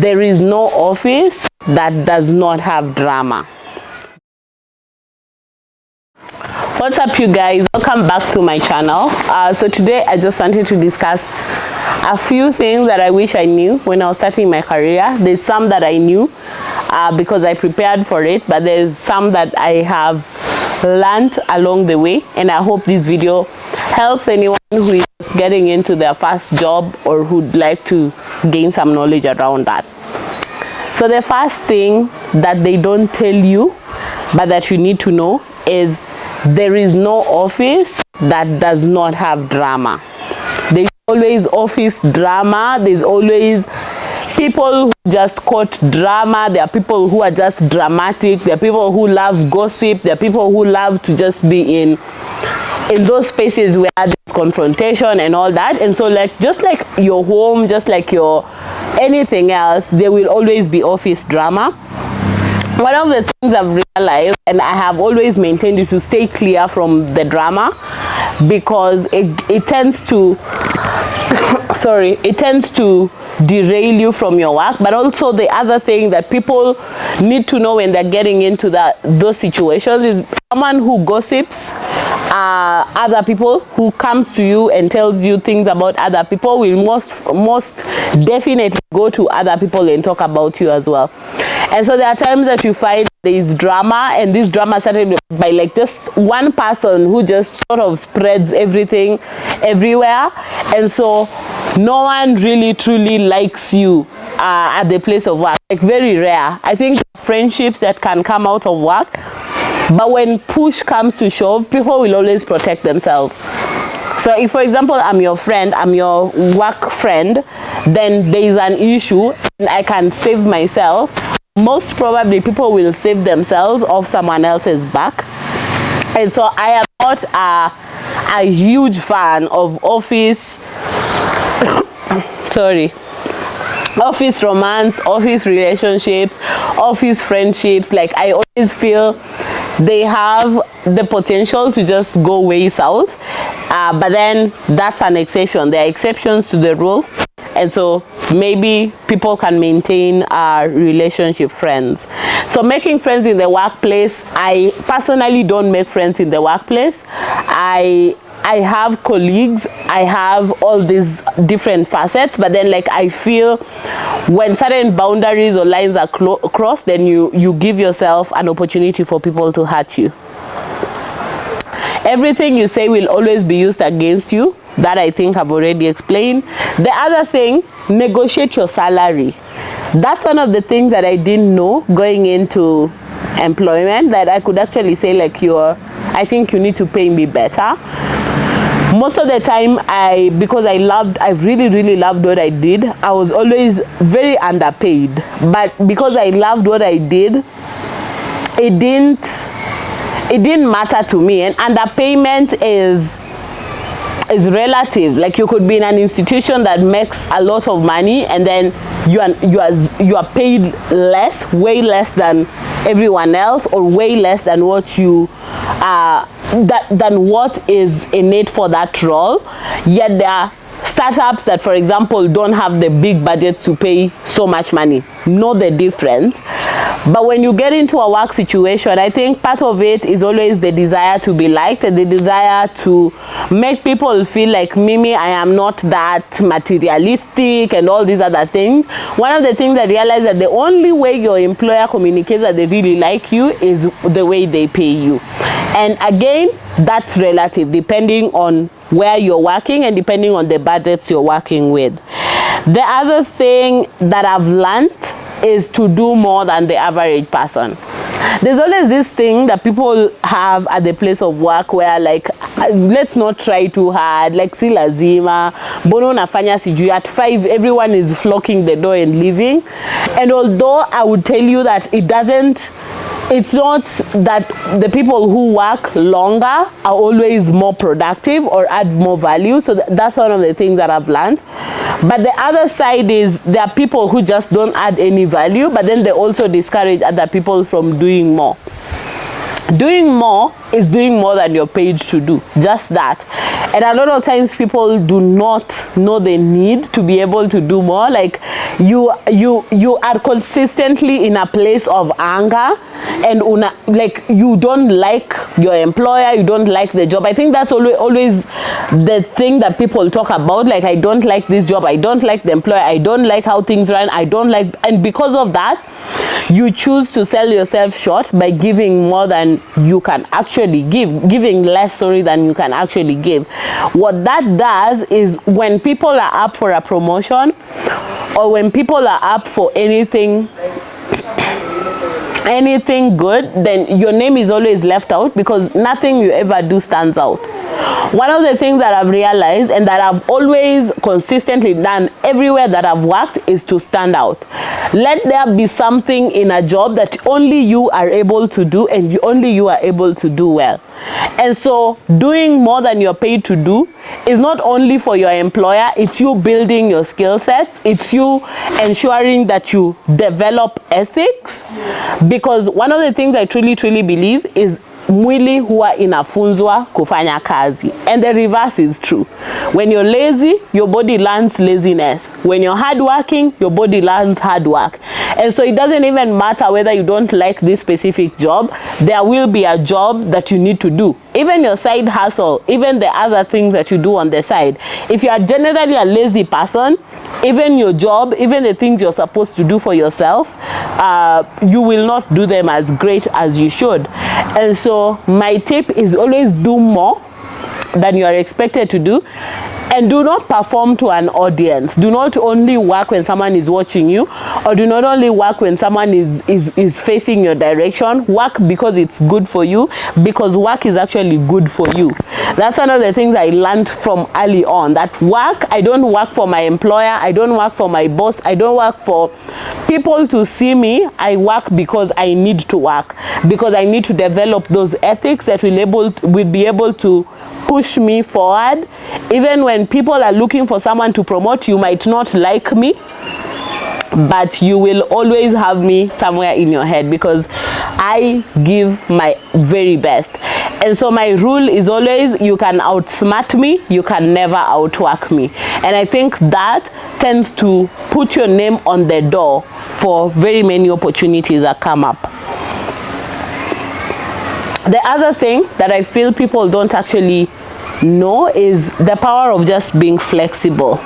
there is no office that does not have drama. What's up, you guys? Welcome back to my channel. So today I just wanted to discuss a few things that I wish I knew when I was starting my career. There's some that I knew because I prepared for it, but there's some that I have learned along the way, and I hope this video helps anyone who is getting into their first job or who'd like to gain some knowledge around that. So the first thing that they don't tell you but that you need to know is there is no office that does not have drama. There's always office drama. There's always people who just quote drama. There are people who are just dramatic. There are people who love gossip. There are people who love to just be in those spaces where there's confrontation and all that. And so, like, just like your home, just like your anything else, there will always be office drama. One of the things I've realized, and I have always maintained, is to stay clear from the drama, because it tends to it tends to derail you from your work. But also the other thing that people need to know when they're getting into those situations is someone who gossips other people, who comes to you and tells you things about other people, will most definitely go to other people and talk about you as well. And so there are times that you find there is drama, and this drama started by like just one person who just sort of spreads everything everywhere, and so no one really truly likes you at the place of work. Like, very rare. I think friendships that can come out of work, but when push comes to shove, people will always protect themselves. So if, for example, I'm your friend, I'm your work friend, then there is an issue and I can save myself, most probably people will save themselves off someone else's back. And so I am not a huge fan of office office romance, office relationships, office friendships. Like, I always feel they have the potential to just go way south, but then that's an exception. There are exceptions to the rule, and so maybe people can maintain relationship friends. So making friends in the workplace, I personally don't make friends in the workplace. I have colleagues, I have all these different facets, but then, like, I feel when certain boundaries or lines are crossed, then you give yourself an opportunity for people to hurt you. Everything you say will always be used against you. That, I think, I've already explained. The other thing, negotiate your salary. That's one of the things that I didn't know going into employment, that I could actually say, like, I think you need to pay me better. Most of the time, because I really, really loved what I did, I was always very underpaid. But because I loved what I did, it didn't matter to me. And underpayment is relative. Like, you could be in an institution that makes a lot of money, and then you are paid less, way less than everyone else, or way less than what you than what is innate for that role. Yet there are startups that, for example, don't have the big budgets to pay so much money. Know the difference. But when you get into a work situation, I think part of it is always the desire to be liked, and the desire to make people feel like, Mimi, I am not that materialistic and all these other things. One of the things I realized that the only way your employer communicates that they really like you is the way they pay you. And again, that's relative, depending on where you're working and depending on the budgets you're working with. The other thing that I've learned is to do more than the average person. There's always this thing that people have at the place of work where, like, let's not try too hard, like, si lazima, bono nafanya sijui. At 5, everyone is flocking the door and leaving. And although I would tell you that it's not that the people who work longer are always more productive or add more value. So that's one of the things that I've learned. But the other side is there are people who just don't add any value, but then they also discourage other people from doing more. Doing more is doing more than you're paid to do, just that. And a lot of times people do not know the need to be able to do more. Like you are consistently in a place of anger, and like you don't like your employer, you don't like the job. I think that's always the thing that people talk about. Like, I don't like this job, I don't like the employer, I don't like how things run, I don't like, and because of that you choose to sell yourself short by giving more than you can actually giving less, than you can actually give. What that does is, when people are up for a promotion, or when people are up for anything good, then your name is always left out, because nothing you ever do stands out. One of the things that I've realized, and that I've always consistently done everywhere that I've worked, is to stand out. Let there be something in a job that only you are able to do, and only you are able to do well. And so doing more than you're paid to do is not only for your employer, it's you building your skill sets, it's you ensuring that you develop ethics. Because one of the things I truly believe is mwili huwa inafunzwa kufanya kazi, and the reverse is true. When you're lazy, your body learns laziness. When you're hardworking, your body learns hard work. And so it doesn't even matter whether you don't like this specific job, there will be a job that you need to do. Even your side hustle, even the other things that you do on the side. If you are generally a lazy person, even your job, even the things you're supposed to do for yourself, you will not do them as great as you should. And so my tip is, always do more than you are expected to do, and do not perform to an audience. Do not only work when someone is watching you, or do not only work when someone is facing your direction. Work because it's good for you, because work is actually good for you. That's one of the things I learned from early on, that work, I don't work for my employer, I don't work for my boss, I don't work for people to see me. I work because I need to work, because I need to develop those ethics that will be able to push me forward. Even when people are looking for someone to promote, you might not like me, but you will always have me somewhere in your head, because I give my very best. And so my rule is always, you can outsmart me, you can never outwork me. And I think that tends to put your name on the door for very many opportunities that come up. The other thing that I feel people don't actually know is the power of just being flexible.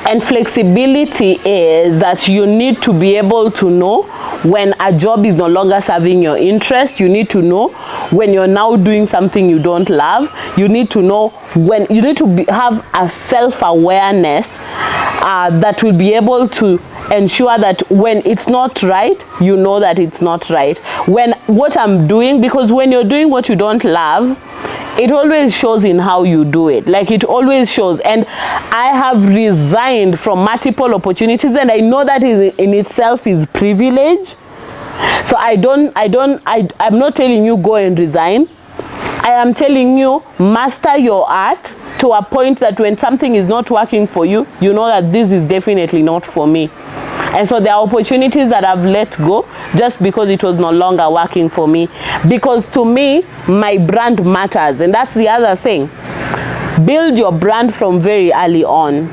And flexibility is that you need to be able to know when a job is no longer serving your interest. You need to know when you're now doing something you don't love. You need to know when you need to have a self-awareness that will be able to ensure that when it's not right, you know that it's not right. When what I'm doing, because when you're doing what you don't love, it always shows in how you do it. Like, it always shows. And I have resigned from multiple opportunities, and I know that in itself is privilege. So I'm not telling you go and resign. I am telling you, master your art to a point that when something is not working for you, you know that this is definitely not for me. And so there are opportunities that I've let go just because it was no longer working for me. Because to me, my brand matters. And that's the other thing. Build your brand from very early on.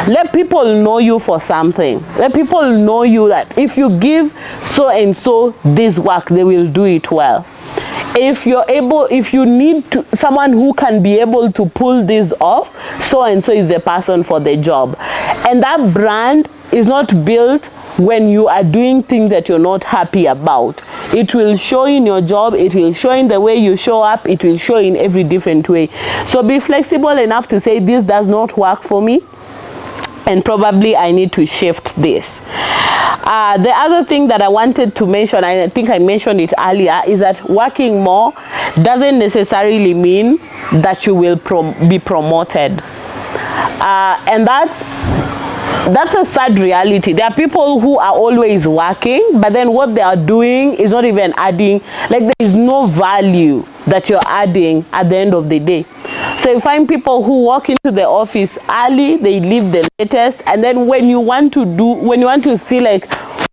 Let people know you for something. Let people know you that if you give so and so this work, they will do it well. If you need someone who can be able to pull this off, so and so is the person for the job. And that brand is not built when you are doing things that you're not happy about. It will show in your job, it will show in the way you show up, it will show in every different way. So be flexible enough to say, this does not work for me, and probably I need to shift this. The other thing that I wanted to mention, I think I mentioned it earlier, is that working more doesn't necessarily mean that you will be promoted. And that's a sad reality. There are people who are always working, but then what they are doing is not even adding, like, there is no value that you're adding at the end of the day. So you find people who walk into the office early, they leave the latest, and then when you want to see, like,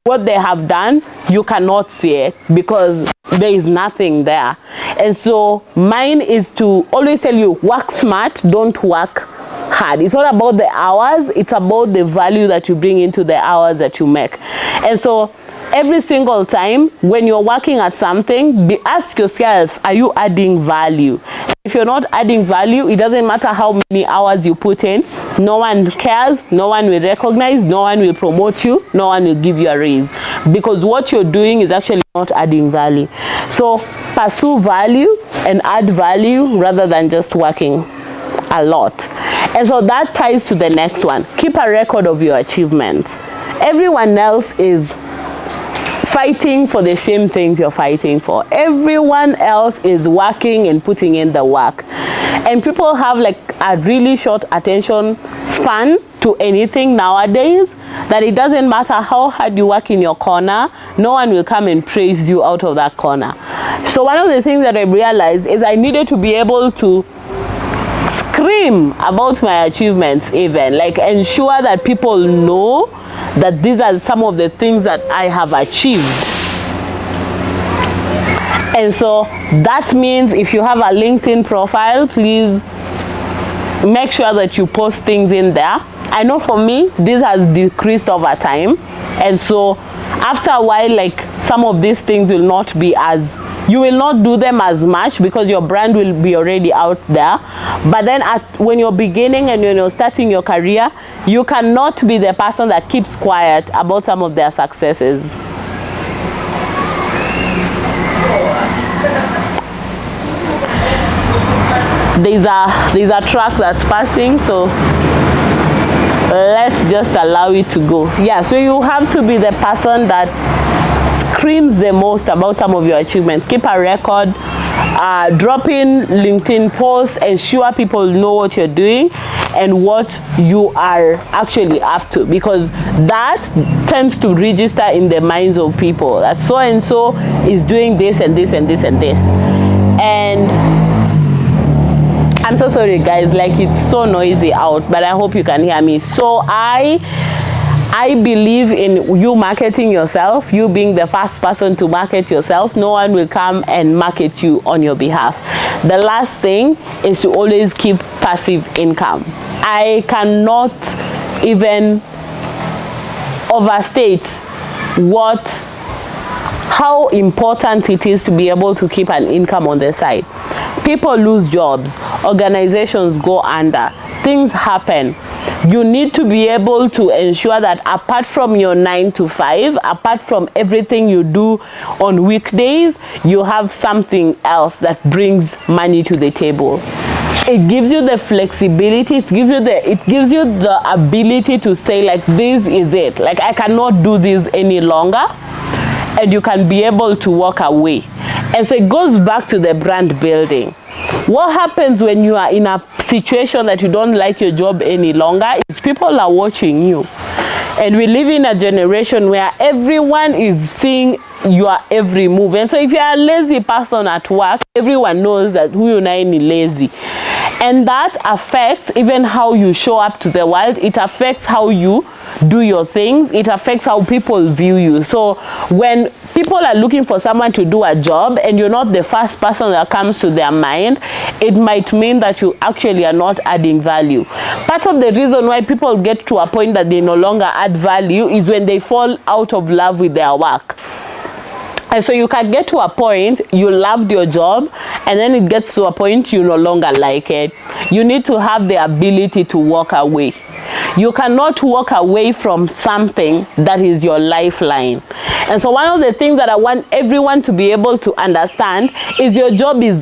what they have done, you cannot see it because there is nothing there. And so mine is to always tell you, work smart, don't work hard. It's not about the hours, it's about the value that you bring into the hours that you make. And so every single time when you're working at something, ask yourself, are you adding value? If you're not adding value, it doesn't matter how many hours you put in. No one cares, no one will recognize, no one will promote you, no one will give you a raise, because what you're doing is actually not adding value. So pursue value and add value rather than just working a lot. And so that ties to the next one. Keep a record of your achievements. Everyone else is fighting for the same things you're fighting for. Everyone else is working and putting in the work. And people have like a really short attention span to anything nowadays, that it doesn't matter how hard you work in your corner, no one will come and praise you out of that corner. So one of the things that I realized is I needed to be able to scream about my achievements, even like ensure that people know that these are some of the things that I have achieved. And so that means if you have a LinkedIn profile, please make sure that you post things in there. I know for me, this has decreased over time. And so after a while, like some of these things will not be as, you will not do them as much because your brand will be already out there. But then when you're beginning and when you're starting your career, you cannot be the person that keeps quiet about some of their successes. There's a truck that's passing, so let's just allow it to go. Yeah, so you have to be the person that screams the most about some of your achievements. Keep a record, drop in LinkedIn posts, ensure people know what you're doing and what you are actually up to, because that tends to register in the minds of people that so and so is doing this and this and this and this. And I'm so sorry guys, like it's so noisy out, but I hope you can hear me. So I believe in you marketing yourself, you being the first person to market yourself. No one will come and market you on your behalf. The last thing is to always keep passive income. I cannot even overstate how important it is to be able to keep an income on the side. People lose jobs, organizations go under, things happen. You need to be able to ensure that apart from your 9 to 5, apart from everything you do on weekdays, you have something else that brings money to the table. It gives you the flexibility, it gives you the ability to say like, this is it. Like I cannot do this any longer, and you can be able to walk away. And so it goes back to the brand building. What happens when you are in a situation that you don't like your job any longer is people are watching you. And we live in a generation where everyone is seeing your every move. And so if you're a lazy person at work, everyone knows that who you are lazy. And that affects even how you show up to the world. It affects how you do your things. It affects how people view you. So when people are looking for someone to do a job and you're not the first person that comes to their mind, it might mean that you actually are not adding value. Part of the reason why people get to a point that they no longer add value is when they fall out of love with their work. And so you can get to a point you loved your job, and then it gets to a point you no longer like it. You need to have the ability to walk away. You cannot walk away from something that is your lifeline. And so one of the things that I want everyone to be able to understand is your job is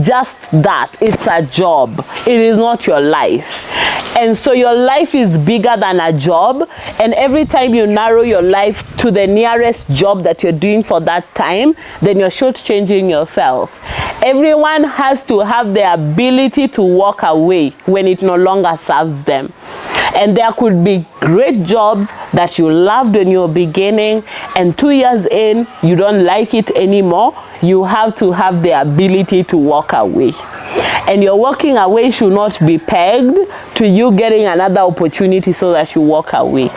just that. It's a job. It is not your life. And so your life is bigger than a job, and every time you narrow your life to the nearest job that you're doing for that time, then you're shortchanging yourself. Everyone has to have the ability to walk away when it no longer serves them. And there could be great jobs that you loved when you were beginning, and 2 years in, you don't like it anymore. You have to have the ability to walk away. And your walking away should not be pegged to you getting another opportunity so that you walk away.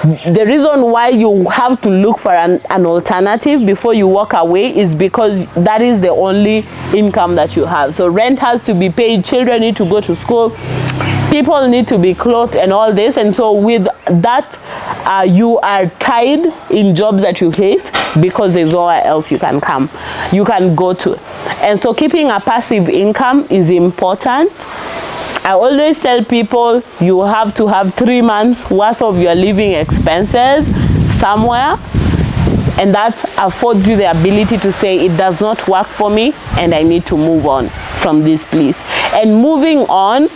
The reason why you have to look for an alternative before you walk away is because that is the only income that you have. So rent has to be paid, children need to go to school, people need to be clothed and all this. And so with that, you are tied in jobs that you hate because there's nowhere else you can go to. And so keeping a passive income is important. I always tell people you have to have 3 months worth of your living expenses somewhere, and that affords you the ability to say it does not work for me and I need to move on from this place. And moving on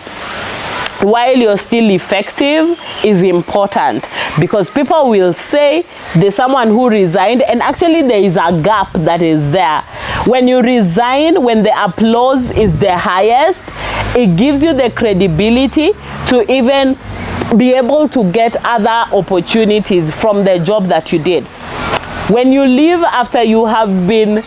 while you're still effective is important, because people will say there's someone who resigned, and actually there is a gap that is there. When you resign, when the applause is the highest, it gives you the credibility to even be able to get other opportunities from the job that you did. When you leave after you have been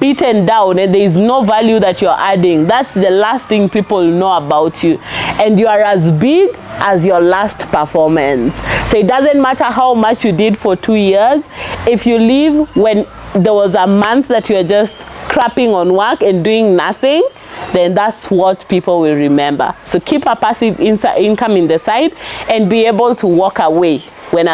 beaten down and there is no value that you're adding, that's the last thing people know about you, and you are as big as your last performance. So it doesn't matter how much you did for 2 years. If you leave when there was a month that you're just crapping on work and doing nothing, then that's what people will remember. So keep a passive income in the side and be able to walk away when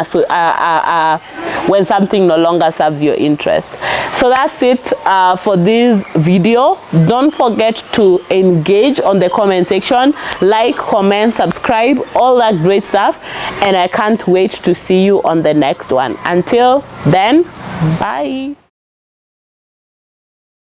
something no longer serves your interest. So that's it for this video. Don't forget to engage on the comment section, like, comment, subscribe, all that great stuff, and I can't wait to see you on the next one. Until then, bye.